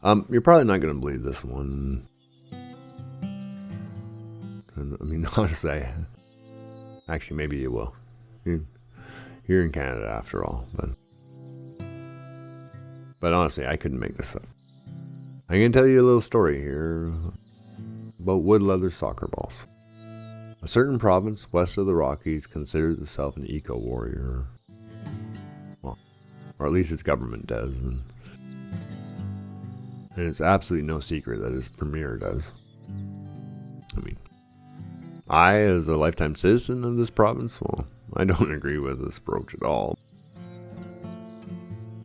You're probably not going to believe this one. And, I mean, honestly, actually, maybe you will. You're in Canada after all, but honestly, I couldn't make this up. I'm going to tell you a little story here about wood leather soccer balls. A certain province west of the Rockies considers itself an eco-warrior. Well, or at least its government does. And it's absolutely no secret that its premier does. I mean, I, as a lifetime citizen of this province, well, I don't agree with this approach at all.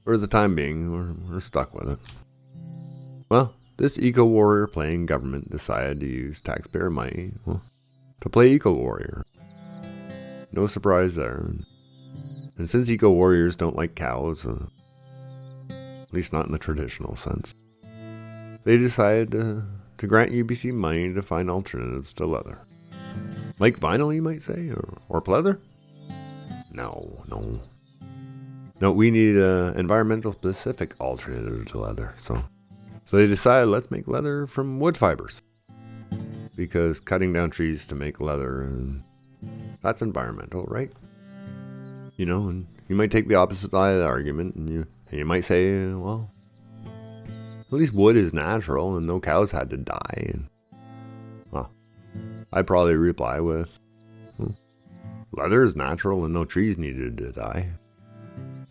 For the time being, we're stuck with it. Well, this eco-warrior playing government decided to use taxpayer money, to play eco-warrior. No surprise there. And since eco-warriors don't like cows, at least not in the traditional sense, they decided to grant UBC money to find alternatives to leather. Like vinyl, you might say, or pleather? No, we need an environmental specific alternative to leather. So they decided, let's make leather from wood fibers. Because cutting down trees to make leather, that's environmental, right? You know, and you might take the opposite side of the argument, and you might say, well, at least wood is natural, and no cows had to die. And, well, I'd probably reply with, leather is natural, and no trees needed to die.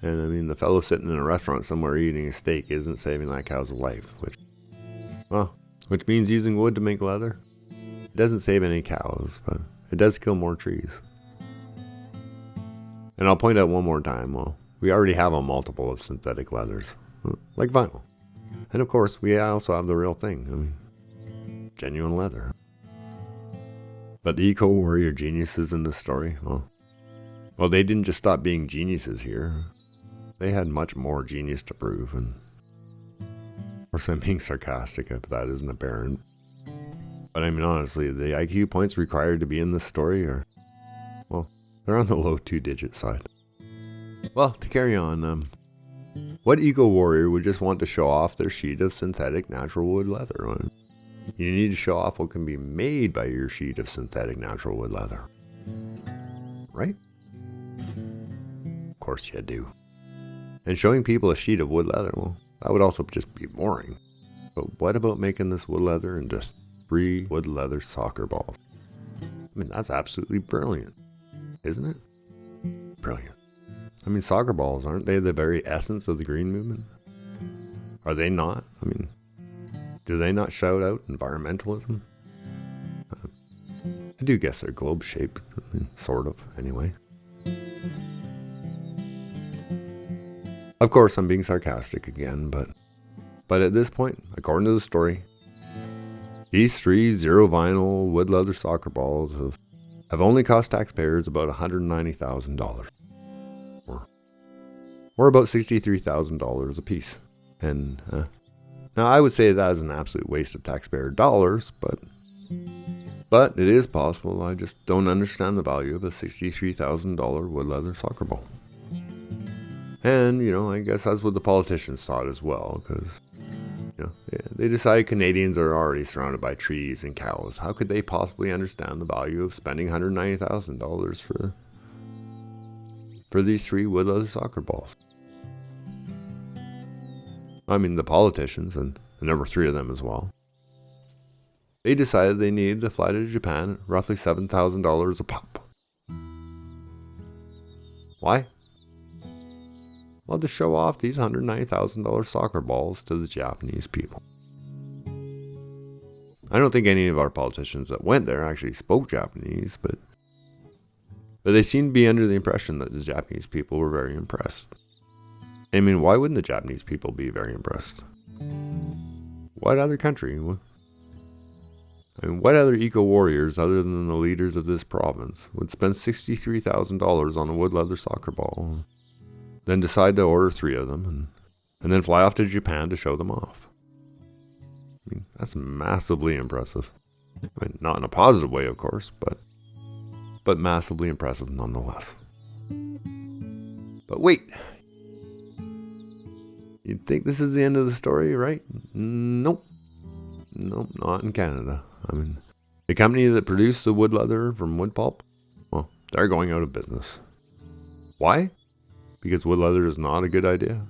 And I mean, the fellow sitting in a restaurant somewhere eating a steak isn't saving that cow's life, which means using wood to make leather. It doesn't save any cows, but it does kill more trees. And I'll point out one more time, well, we already have a multiple of synthetic leathers, like vinyl. And of course, we also have the real thing, I mean, genuine leather. But the eco-warrior geniuses in this story, well, they didn't just stop being geniuses here. They had much more genius to prove, and of course I'm being sarcastic if that isn't apparent. But I mean, honestly, the IQ points required to be in this story are, well, they're on the low 2-digit side. Well, to carry on, what eco-warrior would just want to show off their sheet of synthetic natural wood leather? You need to show off what can be made by your sheet of synthetic natural wood leather. Right? Of course you do. And showing people a sheet of wood leather, well, that would also just be boring. But what about making this wood leather into 3 wood leather soccer balls? I mean, that's absolutely brilliant, isn't it? Brilliant. I mean, soccer balls, aren't they the very essence of the green movement? Are they not? I mean, do they not shout out environmentalism? I do guess they're globe-shaped, sort of, anyway. Of course, I'm being sarcastic again, but at this point, according to the story, these 3 zero vinyl wood leather soccer balls have only cost taxpayers about $190,000, or about $63,000 a piece. And now I would say that is an absolute waste of taxpayer dollars, but it is possible. I just don't understand the value of a $63,000 wood leather soccer ball. And, I guess that's what the politicians thought as well, because, they decided Canadians are already surrounded by trees and cows. How could they possibly understand the value of spending $190,000 for these 3 wood leather soccer balls? I mean, the politicians, and there were 3 of them as well, they decided they needed to fly to Japan at roughly $7,000 a pop. Why? Well, to show off these $190,000 soccer balls to the Japanese people. I don't think any of our politicians that went there actually spoke Japanese, but they seemed to be under the impression that the Japanese people were very impressed. I mean, why wouldn't the Japanese people be very impressed? What other country? What other eco-warriors other than the leaders of this province would spend $63,000 on a wood leather soccer ball, then decide to order 3 of them, and then fly off to Japan to show them off? I mean, that's massively impressive. I mean, not in a positive way, of course, but massively impressive nonetheless. But wait! You'd think this is the end of the story, right? Nope. Nope, not in Canada. I mean, the company that produced the wood leather from wood pulp, well, they're going out of business. Why? Because wood leather is not a good idea?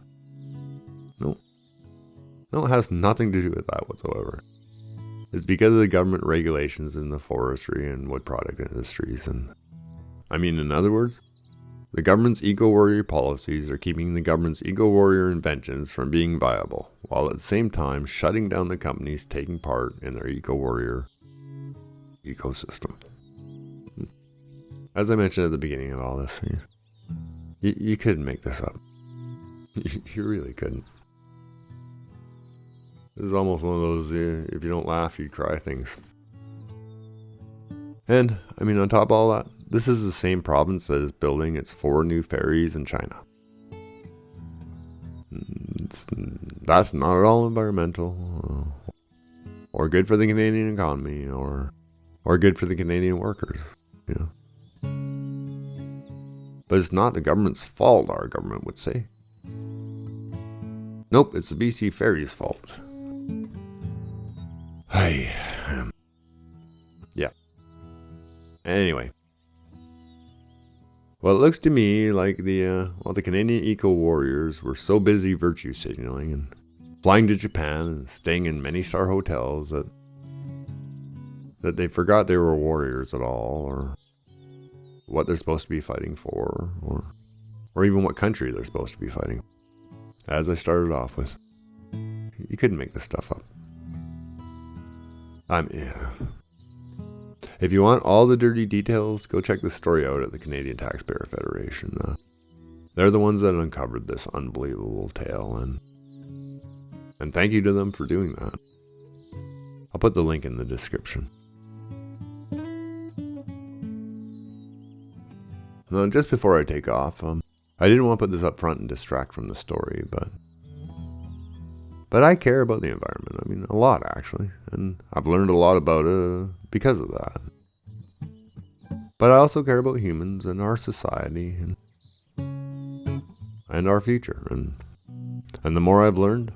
No. No, it has nothing to do with that whatsoever. It's because of the government regulations in the forestry and wood product industries. And I mean, in other words, the government's eco-warrior policies are keeping the government's eco-warrior inventions from being viable, while at the same time shutting down the companies taking part in their eco-warrior ecosystem. As I mentioned at the beginning of all this, you couldn't make this up. You really couldn't. This is almost one of those, if you don't laugh, you cry things. And, I mean, on top of all that, this is the same province that is building its 4 new ferries in China. That's not at all environmental, or good for the Canadian economy, or good for the Canadian workers, you know. But it's not the government's fault, our government would say. Nope, it's the BC Ferries' fault. Hey, yeah. Anyway. Well, it looks to me like the Canadian eco-warriors were so busy virtue signaling and flying to Japan and staying in many-star hotels that they forgot they were warriors at all, or what they're supposed to be fighting for, or even what country they're supposed to be fighting. As I started off with, you couldn't make this stuff up. If you want all the dirty details, go check this story out at the Canadian Taxpayers Federation. They're the ones that uncovered this unbelievable tale, and thank you to them for doing that. I'll put the link in the description. Now, just before I take off, I didn't want to put this up front and distract from the story, but I care about the environment. I mean, a lot, actually. And I've learned a lot about it because of that. But I also care about humans and our society and our future. And the more I've learned,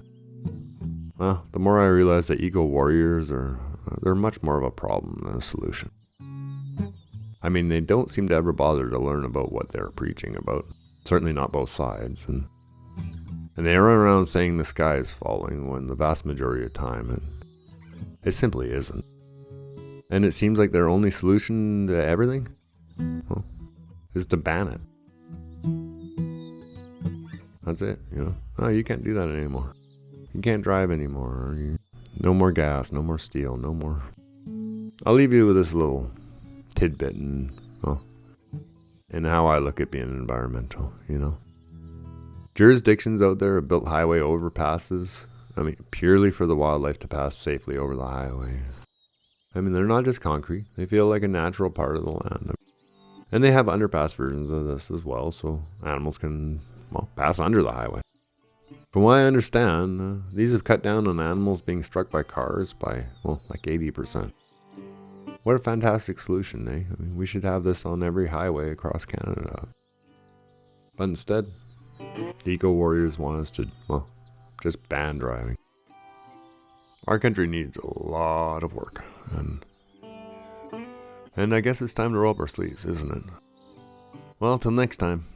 well, the more I realize that eco-warriors they're much more of a problem than a solution. I mean, they don't seem to ever bother to learn about what they're preaching about. Certainly not both sides. And they run around saying the sky is falling when the vast majority of time it simply isn't. And it seems like their only solution to everything, well, is to ban it. That's it, you know. Oh, you can't do that anymore. You can't drive anymore. No more gas, no more steel, no more. I'll leave you with this little tidbit and how I look at being environmental, you know. Jurisdictions out there have built highway overpasses, I mean, purely for the wildlife to pass safely over the highway. I mean, they're not just concrete. They feel like a natural part of the land. And they have underpass versions of this as well, so animals can, pass under the highway. From what I understand, these have cut down on animals being struck by cars by, like 80%. What a fantastic solution, eh? I mean, we should have this on every highway across Canada. But instead, the eco-warriors want us to, just ban driving. Our country needs a lot of work, and I guess it's time to roll up our sleeves, isn't it? Well, till next time,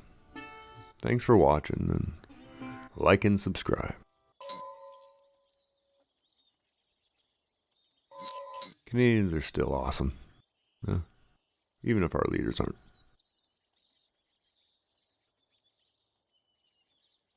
thanks for watching, and like and subscribe. Canadians are still awesome, even if our leaders aren't.